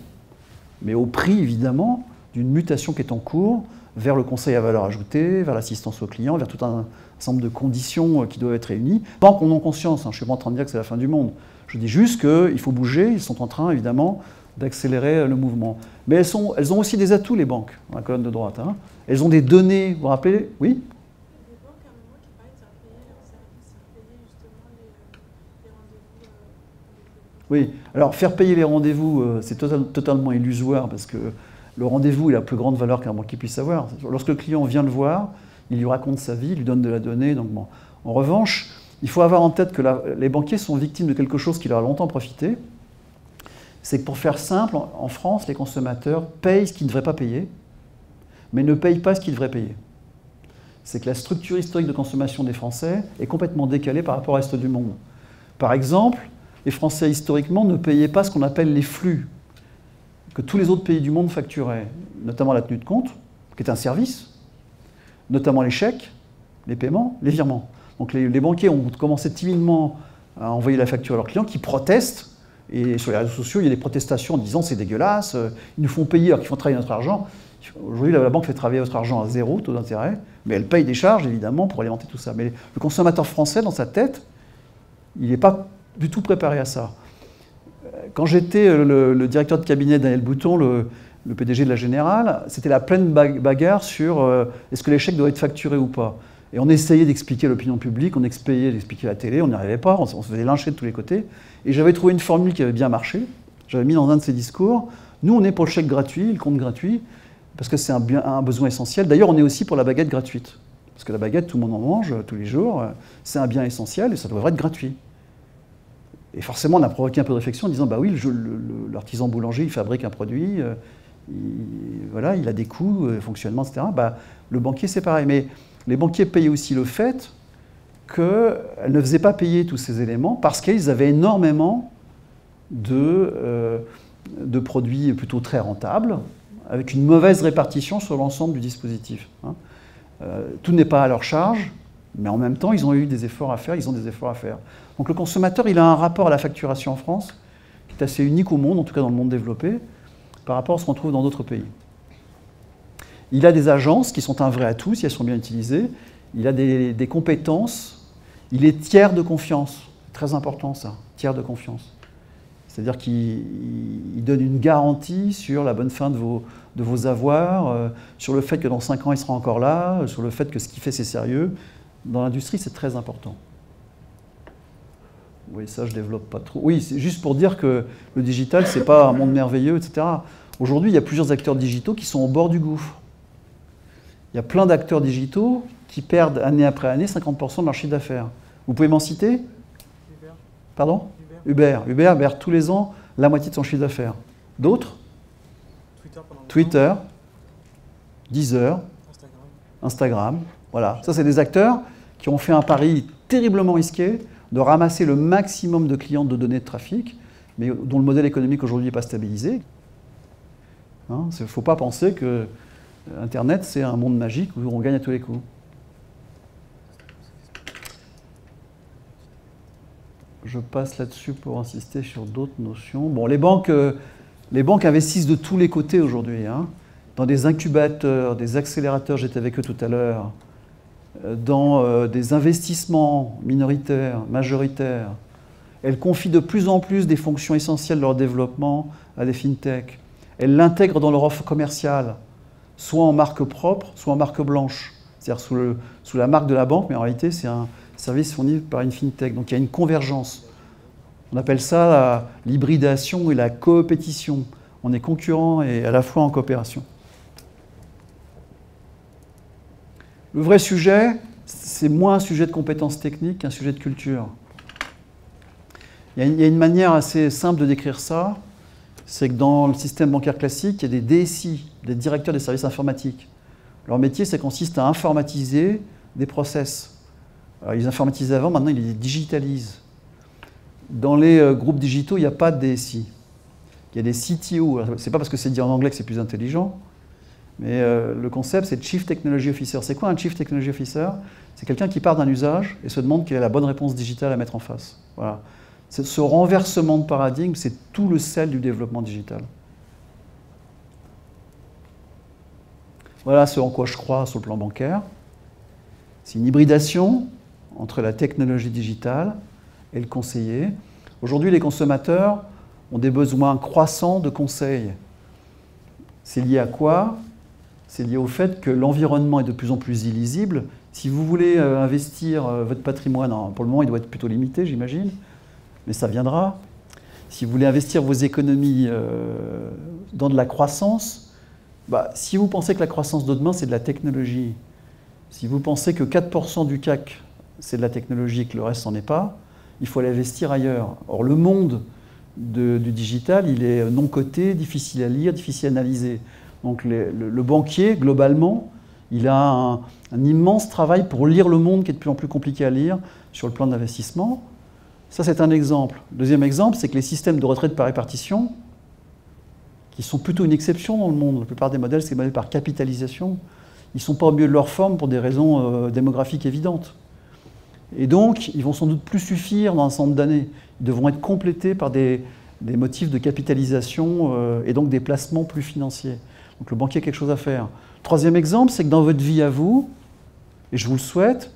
Mais au prix, évidemment, d'une mutation qui est en cours vers le conseil à valeur ajoutée, vers l'assistance aux clients, vers tout un ensemble de conditions qui doivent être réunies. Banques en ont conscience, hein, je ne suis pas en train de dire que c'est la fin du monde. Je dis juste qu'il faut bouger, ils sont en train, évidemment, d'accélérer le mouvement. Mais elles ont aussi des atouts, les banques, dans la colonne de droite. Hein. Elles ont des données, vous vous rappelez? Oui? Oui, alors faire payer les rendez-vous, c'est totalement illusoire parce que le rendez-vous est la plus grande valeur qu'un banquier puisse avoir. Lorsque le client vient le voir, il lui raconte sa vie, il lui donne de la donnée. Donc bon. En revanche, il faut avoir en tête que les banquiers sont victimes de quelque chose qui leur a longtemps profité. C'est que pour faire simple, en France, les consommateurs payent ce qu'ils ne devraient pas payer, mais ne payent pas ce qu'ils devraient payer. C'est que la structure historique de consommation des Français est complètement décalée par rapport au reste du monde. Par exemple, les Français, historiquement, ne payaient pas ce qu'on appelle les flux, que tous les autres pays du monde facturaient, notamment la tenue de compte, qui est un service, notamment les chèques, les paiements, les virements. Donc les banquiers ont commencé timidement à envoyer la facture à leurs clients qui protestent, et sur les réseaux sociaux, il y a des protestations en disant c'est dégueulasse, ils nous font payer alors qu'ils font travailler notre argent. Aujourd'hui, la banque fait travailler votre argent à 0 taux d'intérêt, mais elle paye des charges, évidemment, pour alimenter tout ça. Mais le consommateur français, dans sa tête, il n'est pas du tout préparé à ça. Quand j'étais le directeur de cabinet d'Aniel Bouton, le PDG de la Générale, c'était la pleine bagarre sur est-ce que les chèques doivent être facturés ou pas. Et on essayait d'expliquer à l'opinion publique, on essayait d'expliquer à la télé, on n'y arrivait pas, on se faisait lyncher de tous les côtés. Et j'avais trouvé une formule qui avait bien marché, j'avais mis dans un de ces discours, nous on est pour le chèque gratuit, le compte gratuit, parce que c'est un besoin essentiel. D'ailleurs, on est aussi pour la baguette gratuite. Parce que la baguette, tout le monde en mange tous les jours, c'est un bien essentiel et ça devrait être gratuit. Et forcément, on a provoqué un peu de réflexion en disant, bah oui, l'artisan boulanger, il fabrique un produit, voilà, il a des coûts, fonctionnement, etc. Bah, le banquier, c'est pareil. Mais les banquiers payaient aussi le fait qu'elles ne faisaient pas payer tous ces éléments parce qu'ils avaient énormément de produits plutôt très rentables, avec une mauvaise répartition sur l'ensemble du dispositif. Tout n'est pas à leur charge, mais en même temps, ils ont eu des efforts à faire, ils ont des efforts à faire. Donc le consommateur, il a un rapport à la facturation en France qui est assez unique au monde, en tout cas dans le monde développé, par rapport à ce qu'on trouve dans d'autres pays. Il a des agences qui sont un vrai atout si elles sont bien utilisées. Il a des compétences. Il est tiers de confiance. Très important ça, tiers de confiance. C'est-à-dire qu'il donne une garantie sur la bonne fin de vos avoirs, sur le fait que dans 5 ans, il sera encore là, sur le fait que ce qu'il fait, c'est sérieux. Dans l'industrie, c'est très important. Oui, ça, je ne développe pas trop. Oui, c'est juste pour dire que le digital, ce n'est pas un monde merveilleux, etc. Aujourd'hui, il y a plusieurs acteurs digitaux qui sont au bord du gouffre. Il y a plein d'acteurs digitaux qui perdent année après année 50% de leur chiffre d'affaires. Vous pouvez m'en citer? Uber. Pardon? Uber. Uber perd tous les ans la moitié de son chiffre d'affaires. D'autres? Twitter, Deezer, Instagram. Voilà. Ça, c'est des acteurs qui ont fait un pari terriblement risqué de ramasser le maximum de clients de données de trafic, mais dont le modèle économique aujourd'hui n'est pas stabilisé. Il ne faut pas penser que Internet, c'est un monde magique où on gagne à tous les coups. Je passe là-dessus pour insister sur d'autres notions. Bon, les banques investissent de tous les côtés aujourd'hui, dans des incubateurs, des accélérateurs, j'étais avec eux tout à l'heure, dans des investissements minoritaires, majoritaires. Elles confient de plus en plus des fonctions essentielles de leur développement à des fintechs. Elles l'intègrent dans leur offre commerciale, soit en marque propre, soit en marque blanche. C'est-à-dire sous la marque de la banque, mais en réalité, c'est un service fourni par une fintech. Donc il y a une convergence. On appelle ça l'hybridation et la coopétition. On est concurrents et à la fois en coopération. Le vrai sujet, c'est moins un sujet de compétences techniques qu'un sujet de culture. Il y a une manière assez simple de décrire ça, c'est que dans le système bancaire classique, il y a des DSI, des directeurs des services informatiques. Leur métier, ça consiste à informatiser des process. Alors, ils informatisaient avant, maintenant ils les digitalisent. Dans les groupes digitaux, il n'y a pas de DSI. Il y a des CTO. Ce n'est pas parce que c'est dit en anglais que c'est plus intelligent, mais le concept, c'est Chief Technology Officer. C'est quoi un Chief Technology Officer? C'est quelqu'un qui part d'un usage et se demande quelle est la bonne réponse digitale à mettre en face. Voilà. Ce renversement de paradigme, c'est tout le sel du développement digital. Voilà ce en quoi je crois sur le plan bancaire. C'est une hybridation entre la technologie digitale et le conseiller. Aujourd'hui, les consommateurs ont des besoins croissants de conseils. C'est lié à quoi? C'est lié au fait que l'environnement est de plus en plus illisible. Si vous voulez investir votre patrimoine, pour le moment, il doit être plutôt limité, j'imagine, mais ça viendra. Si vous voulez investir vos économies dans de la croissance, si vous pensez que la croissance de demain, c'est de la technologie, si vous pensez que 4% du CAC, c'est de la technologie et que le reste, n'en est pas, il faut aller investir ailleurs. Or, le monde du digital, il est non coté, difficile à lire, difficile à analyser. Donc le banquier, globalement, il a un immense travail pour lire le monde qui est de plus en plus compliqué à lire sur le plan d'investissement. Ça, c'est un exemple. Deuxième exemple, c'est que les systèmes de retraite par répartition, qui sont plutôt une exception dans le monde, la plupart des modèles, c'est modèle par capitalisation, ils ne sont pas au mieux de leur forme pour des raisons démographiques évidentes. Et donc, ils vont sans doute plus suffire dans un certain nombre d'années. Ils devront être complétés par des motifs de capitalisation et donc des placements plus financiers. Donc le banquier a quelque chose à faire. Troisième exemple, c'est que dans votre vie à vous, et je vous le souhaite,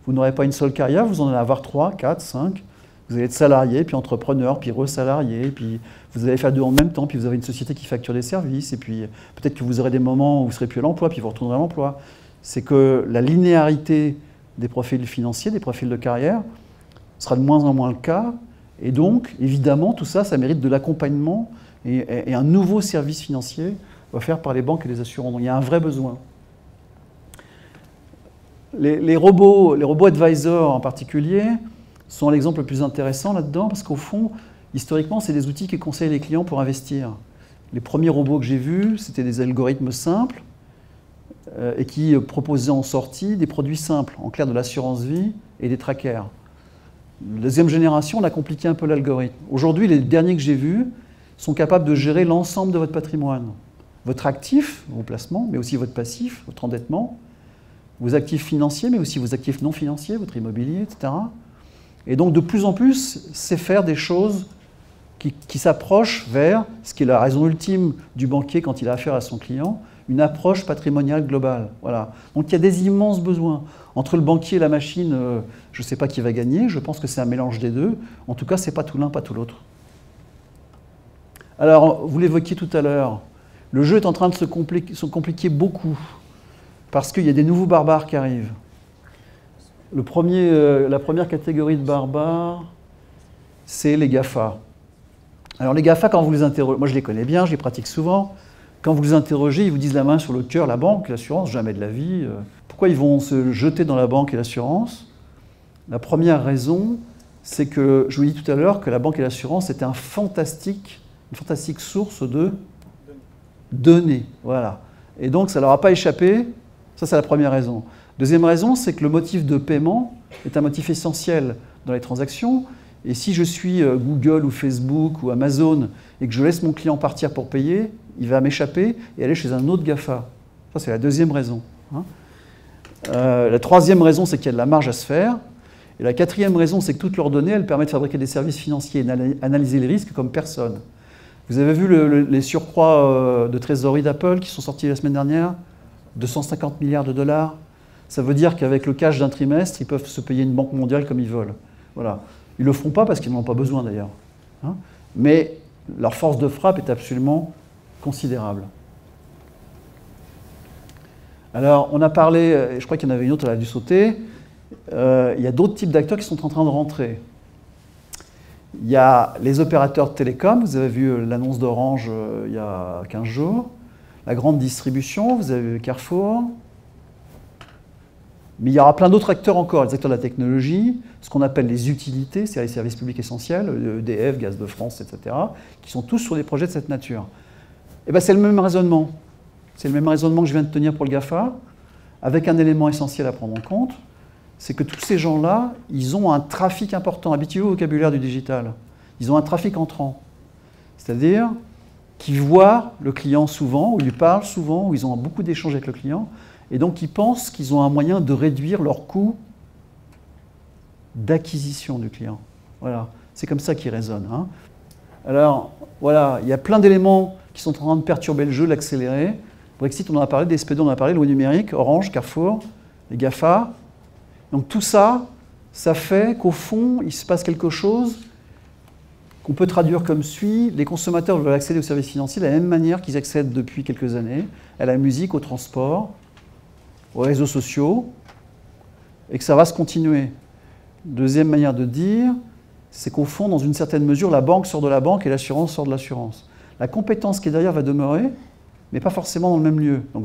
vous n'aurez pas une seule carrière, vous en allez avoir 3, 4, 5. Vous allez être salarié, puis entrepreneur, puis resalarié, puis vous allez faire deux en même temps, puis vous avez une société qui facture des services, et puis peut-être que vous aurez des moments où vous ne serez plus à l'emploi, puis vous retournerez à l'emploi. C'est que la linéarité des profils financiers, des profils de carrière, sera de moins en moins le cas, et donc, évidemment, tout ça, ça mérite de l'accompagnement et un nouveau service financier offert par les banques et les assureurs. Donc il y a un vrai besoin. Les robots advisors en particulier sont l'exemple le plus intéressant là-dedans, parce qu'au fond, historiquement, c'est des outils qui conseillent les clients pour investir. Les premiers robots que j'ai vus, c'était des algorithmes simples et qui proposaient en sortie des produits simples, en clair de l'assurance vie et des trackers. La deuxième génération, on a compliqué un peu l'algorithme. Aujourd'hui, les derniers que j'ai vus sont capables de gérer l'ensemble de votre patrimoine. Votre actif, vos placements, mais aussi votre passif, votre endettement, vos actifs financiers, mais aussi vos actifs non financiers, votre immobilier, etc. Et donc, de plus en plus, c'est faire des choses qui s'approchent vers ce qui est la raison ultime du banquier quand il a affaire à son client, une approche patrimoniale globale. Voilà. Donc, il y a des immenses besoins. Entre le banquier et la machine, je ne sais pas qui va gagner, je pense que c'est un mélange des deux. En tout cas, ce n'est pas tout l'un, pas tout l'autre. Alors, vous l'évoquiez tout à l'heure, le jeu est en train de se compliquer beaucoup, parce qu'il y a des nouveaux barbares qui arrivent. La première catégorie de barbares, c'est les GAFA. Alors les GAFA, quand vous les interrogez, moi je les connais bien, je les pratique souvent, quand vous les interrogez, ils vous disent la main sur le cœur, la banque, l'assurance, jamais de la vie. Pourquoi ils vont se jeter dans la banque et l'assurance? La première raison, c'est que, je vous l'ai dit tout à l'heure, que la banque et l'assurance étaient une fantastique source de données. Voilà. Et donc ça ne leur a pas échappé, ça c'est la première raison. Deuxième raison, c'est que le motif de paiement est un motif essentiel dans les transactions. Et si je suis Google ou Facebook ou Amazon et que je laisse mon client partir pour payer, il va m'échapper et aller chez un autre GAFA. Ça, c'est la deuxième raison. La troisième raison, c'est qu'il y a de la marge à se faire. Et la quatrième raison, c'est que toutes leurs données, elles permettent de fabriquer des services financiers et d'analyser les risques comme personne. Vous avez vu les surcroît de trésorerie d'Apple qui sont sortis la semaine dernière? 250 milliards de dollars. Ça veut dire qu'avec le cash d'un trimestre, ils peuvent se payer une banque mondiale comme ils veulent. Voilà. Ils ne le feront pas parce qu'ils n'en ont pas besoin d'ailleurs. Mais leur force de frappe est absolument considérable. Alors, on a parlé, je crois qu'il y en avait une autre, elle a dû sauter. Il y a d'autres types d'acteurs qui sont en train de rentrer. Il y a les opérateurs de télécom, vous avez vu l'annonce d'Orange il y a 15 jours. La grande distribution, vous avez vu Carrefour. Mais il y aura plein d'autres acteurs encore, les acteurs de la technologie, ce qu'on appelle les utilités, c'est-à-dire les services publics essentiels, EDF, Gaz de France, etc., qui sont tous sur des projets de cette nature. Et bien c'est le même raisonnement. C'est le même raisonnement que je viens de tenir pour le GAFA, avec un élément essentiel à prendre en compte, c'est que tous ces gens-là, ils ont un trafic important. Habituez-vous au vocabulaire du digital. Ils ont un trafic entrant. C'est-à-dire qu'ils voient le client souvent, ou ils lui parlent souvent, ou ils ont beaucoup d'échanges avec le client, et donc ils pensent qu'ils ont un moyen de réduire leur coût d'acquisition du client. Voilà, c'est comme ça qu'ils raisonnent. Alors, voilà, il y a plein d'éléments qui sont en train de perturber le jeu, l'accélérer. Brexit, on en a parlé, DSP2, on en a parlé, loi numérique, Orange, Carrefour, les GAFA. Donc tout ça, ça fait qu'au fond, il se passe quelque chose qu'on peut traduire comme suit. Les consommateurs veulent accéder aux services financiers de la même manière qu'ils accèdent depuis quelques années, à la musique, au transport, aux réseaux sociaux, et que ça va se continuer. Deuxième manière de dire, c'est qu'au fond, dans une certaine mesure, la banque sort de la banque et l'assurance sort de l'assurance. La compétence qui est derrière va demeurer, mais pas forcément dans le même lieu. Donc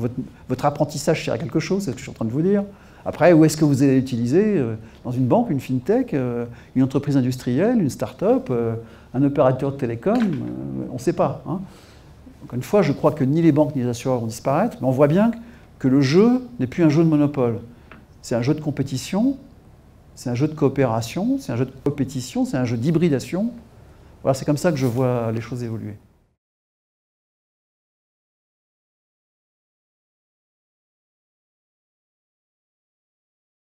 votre apprentissage sert à quelque chose, c'est ce que je suis en train de vous dire. Après, où est-ce que vous allez l'utiliser? Dans une banque, une fintech, une entreprise industrielle, une start-up, un opérateur de télécom, on ne sait pas. Encore une fois, je crois que ni les banques ni les assureurs vont disparaître, mais on voit bien que le jeu n'est plus un jeu de monopole. C'est un jeu de compétition, c'est un jeu de coopération, c'est un jeu de compétition, c'est un jeu d'hybridation. Voilà, c'est comme ça que je vois les choses évoluer.